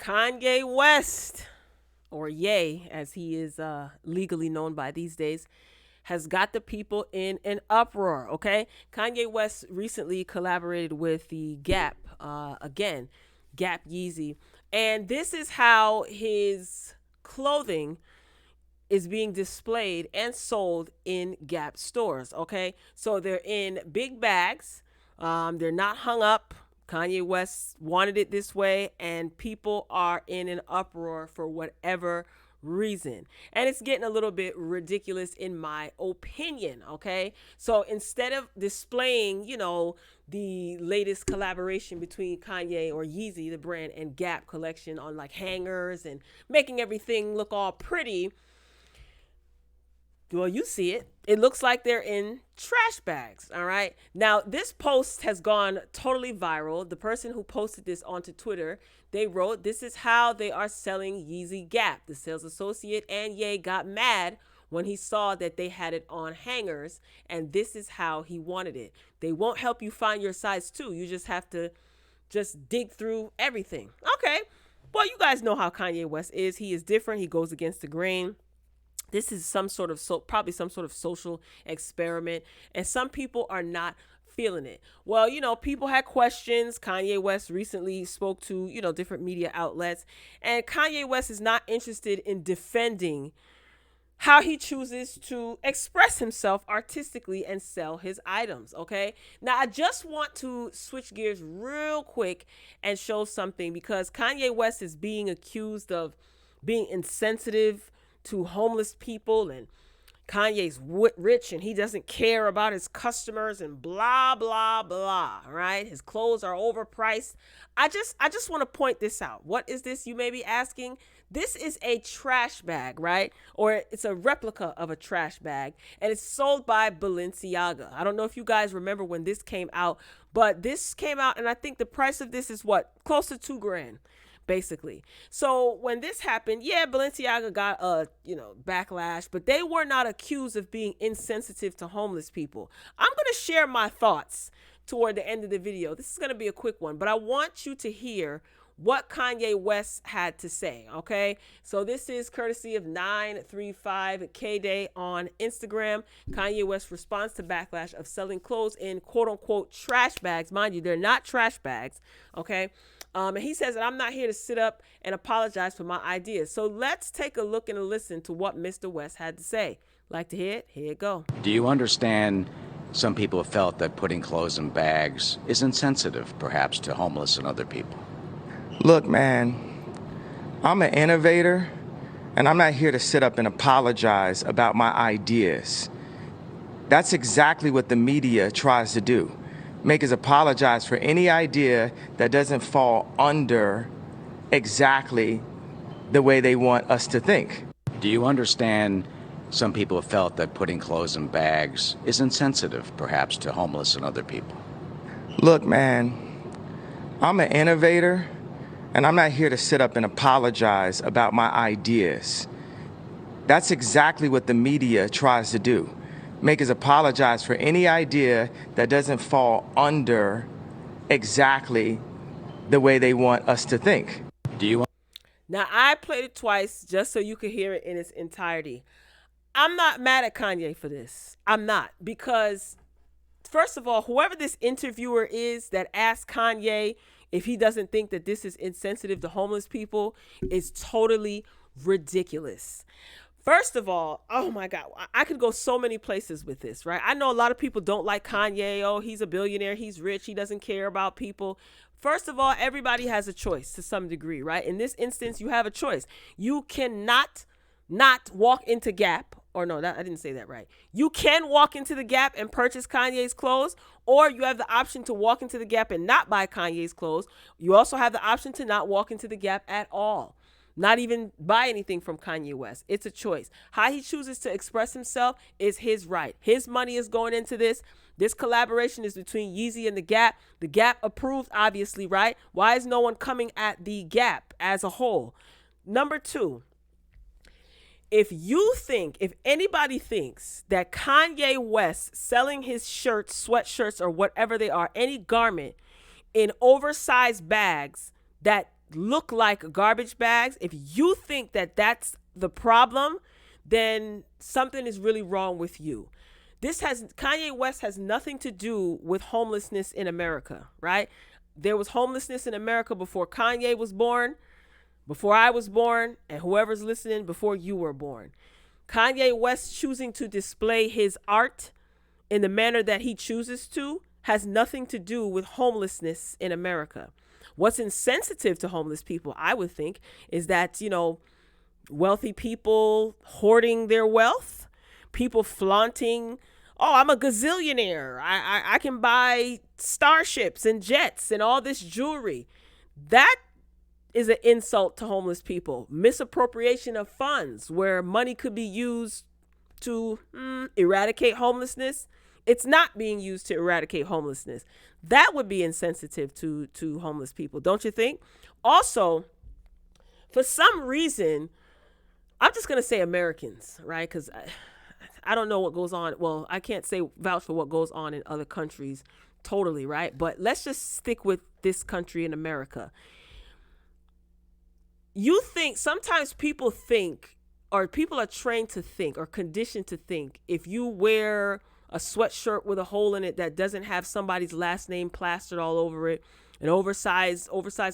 Kanye West, or Ye, as he is legally known by these days, has got the people in an uproar. Okay, Kanye West recently collaborated with the Gap, again, Gap Yeezy, and this is how his clothing is being displayed and sold in Gap stores. Okay, so they're in big bags. They're not hung up. Kanye West wanted it this way, and people are in an uproar for whatever reason. And it's getting a little bit ridiculous in my opinion, okay? So instead of displaying, the latest collaboration between Kanye or Yeezy, the brand, and Gap collection on like hangers and making everything look all pretty, well, you see it. It looks like they're in trash bags, all right? Now, this post has gone totally viral. The person who posted this onto Twitter, they wrote, "This is how they are selling Yeezy Gap." The sales associate and Ye got mad when he saw that they had it on hangers, and this is how he wanted it. They won't help you find your size too. You just have to just dig through everything. Okay. Well, you guys know how Kanye West is. He is different. He goes against the grain. This is probably some sort of social experiment, and some people are not feeling it. Well, people had questions. Kanye West recently spoke to, different media outlets, and Kanye West is not interested in defending how he chooses to express himself artistically and sell his items, okay? Now, I just want to switch gears real quick and show something, because Kanye West is being accused of being insensitive to homeless people, and Kanye's rich and he doesn't care about his customers and blah blah blah, right? His clothes are overpriced. I just want to point this out. What is this, you may be asking? This is a trash bag, right? Or it's a replica of a trash bag, and it's sold by Balenciaga. I don't know if you guys remember when this came out, but this came out, and I think the price of this is close to $2,000. Basically. So when this happened, yeah, Balenciaga got a, backlash, but they were not accused of being insensitive to homeless people. I'm going to share my thoughts toward the end of the video. This is going to be a quick one, but I want you to hear what Kanye West had to say, okay? So this is courtesy of 935K-Day on Instagram. Kanye West responds to backlash of selling clothes in quote-unquote trash bags. Mind you, they're not trash bags, okay? And he says that I'm not here to sit up and apologize for my ideas. So let's take a look and a listen to what Mr. West had to say. Like to hear it? Here it go. Do you understand some people have felt that putting clothes in bags is insensitive, perhaps, to homeless and other people? Look, man, I'm an innovator, and I'm not here to sit up and apologize about my ideas. That's exactly what the media tries to do. Make us apologize for any idea that doesn't fall under exactly the way they want us to think. Do you understand some people have felt that putting clothes in bags is insensitive, perhaps, to homeless and other people? Look, man, I'm an innovator, and I'm not here to sit up and apologize about my ideas. That's exactly what the media tries to do. Make us apologize for any idea that doesn't fall under exactly the way they want us to think. Now, I played it twice just so you could hear it in its entirety. I'm not mad at Kanye for this. I'm not, because first of all, whoever this interviewer is that asked Kanye if he doesn't think that this is insensitive to homeless people is totally ridiculous. First of all, oh my God, I could go so many places with this, right? I know a lot of people don't like Kanye. Oh, he's a billionaire. He's rich. He doesn't care about people. First of all, everybody has a choice to some degree, right? In this instance, you have a choice. You cannot not walk into Gap, or no, I didn't say that right. You can walk into the Gap and purchase Kanye's clothes, or you have the option to walk into the Gap and not buy Kanye's clothes. You also have the option to not walk into the Gap at all. Not even buy anything from Kanye West. It's a choice. How he chooses to express himself is his right. His money is going into this. This collaboration is between Yeezy and the Gap. The Gap approved, obviously, right? Why is no one coming at the Gap as a whole? Number two, if anybody thinks that Kanye West selling his shirts, sweatshirts, or whatever they are, any garment in oversized bags, that look like garbage bags, if you think that that's the problem, then something is really wrong with you. Kanye West has nothing to do with homelessness in America, right? There was homelessness in America before Kanye was born, before I was born, and whoever's listening, before you were born. Kanye West choosing to display his art in the manner that he chooses to has nothing to do with homelessness in America. What's insensitive to homeless people, I would think, is that, wealthy people hoarding their wealth, people flaunting, oh, I'm a gazillionaire. I can buy starships and jets and all this jewelry. That is an insult to homeless people. Misappropriation of funds where money could be used to eradicate homelessness. It's not being used to eradicate homelessness. That would be insensitive to homeless people, don't you think? Also, for some reason, I'm just going to say Americans, right? Because I don't know what goes on. Well, I can't say vouch for what goes on in other countries totally, right? But let's just stick with this country in America. Sometimes people think, or people are trained to think or conditioned to think, if you wear a sweatshirt with a hole in it that doesn't have somebody's last name plastered all over it, and oversized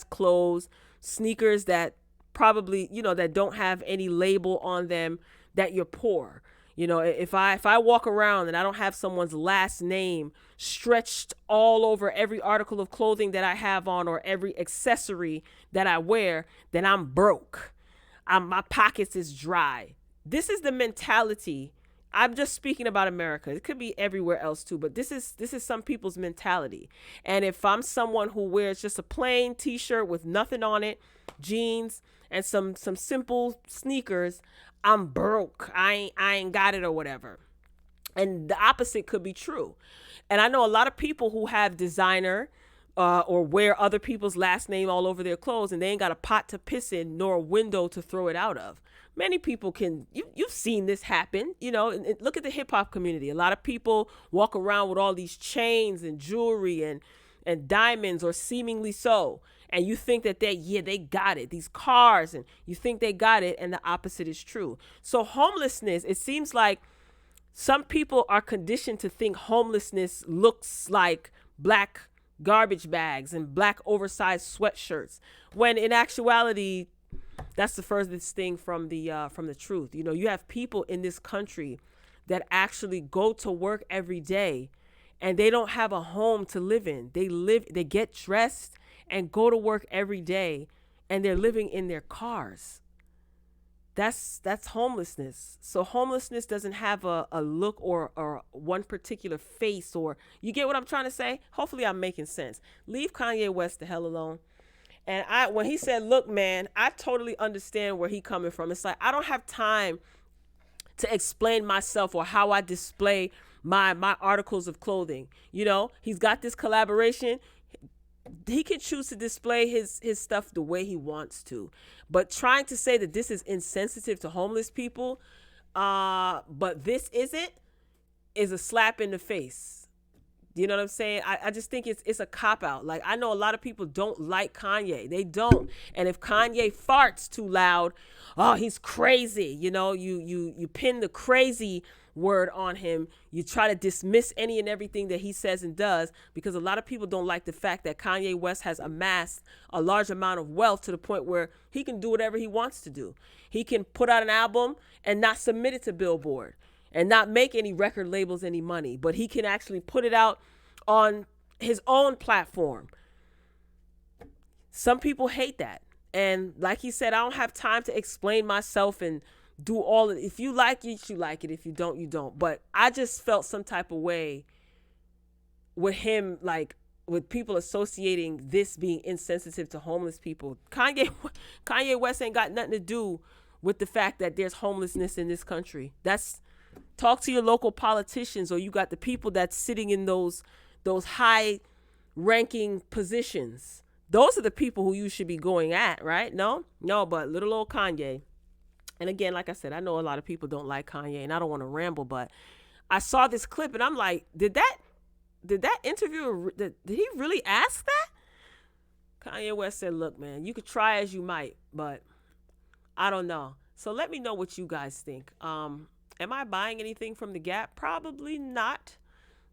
clothes, sneakers that probably, that don't have any label on them, that you're poor. If I walk around and I don't have someone's last name stretched all over every article of clothing that I have on or every accessory that I wear, then I'm broke. My pockets is dry. This is the mentality. I'm just speaking about America. It could be everywhere else too, but this is some people's mentality. And if I'm someone who wears just a plain t-shirt with nothing on it, jeans, and some simple sneakers, I'm broke. I ain't got it or whatever. And the opposite could be true. And I know a lot of people who have designer or wear other people's last name all over their clothes, and they ain't got a pot to piss in nor a window to throw it out of. Many people you've seen this happen, and look at the hip hop community. A lot of people walk around with all these chains and jewelry and diamonds, or seemingly so. And you think that they got it, these cars, and you think they got it, and the opposite is true. So homelessness, it seems like some people are conditioned to think homelessness looks like black garbage bags and black oversized sweatshirts, when in actuality, that's the furthest thing from the truth. You have people in this country that actually go to work every day and they don't have a home to live in. They get dressed and go to work every day, and they're living in their cars. That's homelessness. So homelessness doesn't have a look or one particular face, or you get what I'm trying to say? Hopefully I'm making sense. Leave Kanye West the hell alone. And when he said, look, man, I totally understand where he coming from. It's like, I don't have time to explain myself or how I display my articles of clothing. He's got this collaboration. He can choose to display his stuff the way he wants to. But trying to say that this is insensitive to homeless people, but this isn't, is a slap in the face. You know what I'm saying? I just think it's a cop-out. Like, I know a lot of people don't like Kanye. They don't. And if Kanye farts too loud, oh, he's crazy. You pin the crazy word on him. You try to dismiss any and everything that he says and does, because a lot of people don't like the fact that Kanye West has amassed a large amount of wealth to the point where he can do whatever he wants to do. He can put out an album and not submit it to Billboard and not make any record labels any money, but he can actually put it out on his own platform. Some people hate that. And like he said, I don't have time to explain myself and do all of it. If you like it, you like it. If you don't, you don't. But I just felt some type of way with him, like with people associating this being insensitive to homeless people. Kanye West ain't got nothing to do with the fact that there's homelessness in this country. Talk to your local politicians, or you got the people that's sitting in those high ranking positions. Those are the people who you should be going at, right? No, but little old Kanye. And again, like I said, I know a lot of people don't like Kanye, and I don't want to ramble, but I saw this clip and I'm like, did that interviewer, did he really ask that? Kanye West said, look, man, you could try as you might, but I don't know. So let me know what you guys think. Am I buying anything from the Gap? Probably not.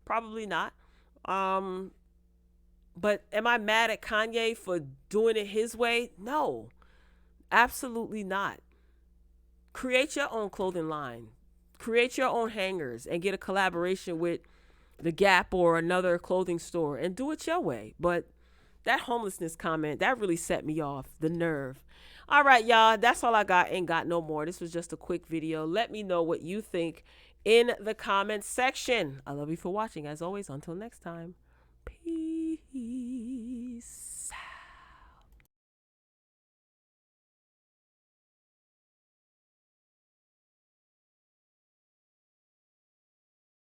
Probably not. But am I mad at Kanye for doing it his way? No, absolutely not. Create your own clothing line. Create your own hangers and get a collaboration with the Gap or another clothing store and do it your way. But that homelessness comment, that really set me off. The nerve. All right, y'all. That's all I got. Ain't got no more. This was just a quick video. Let me know what you think in the comments section. I love you for watching. As always, until next time. Peace.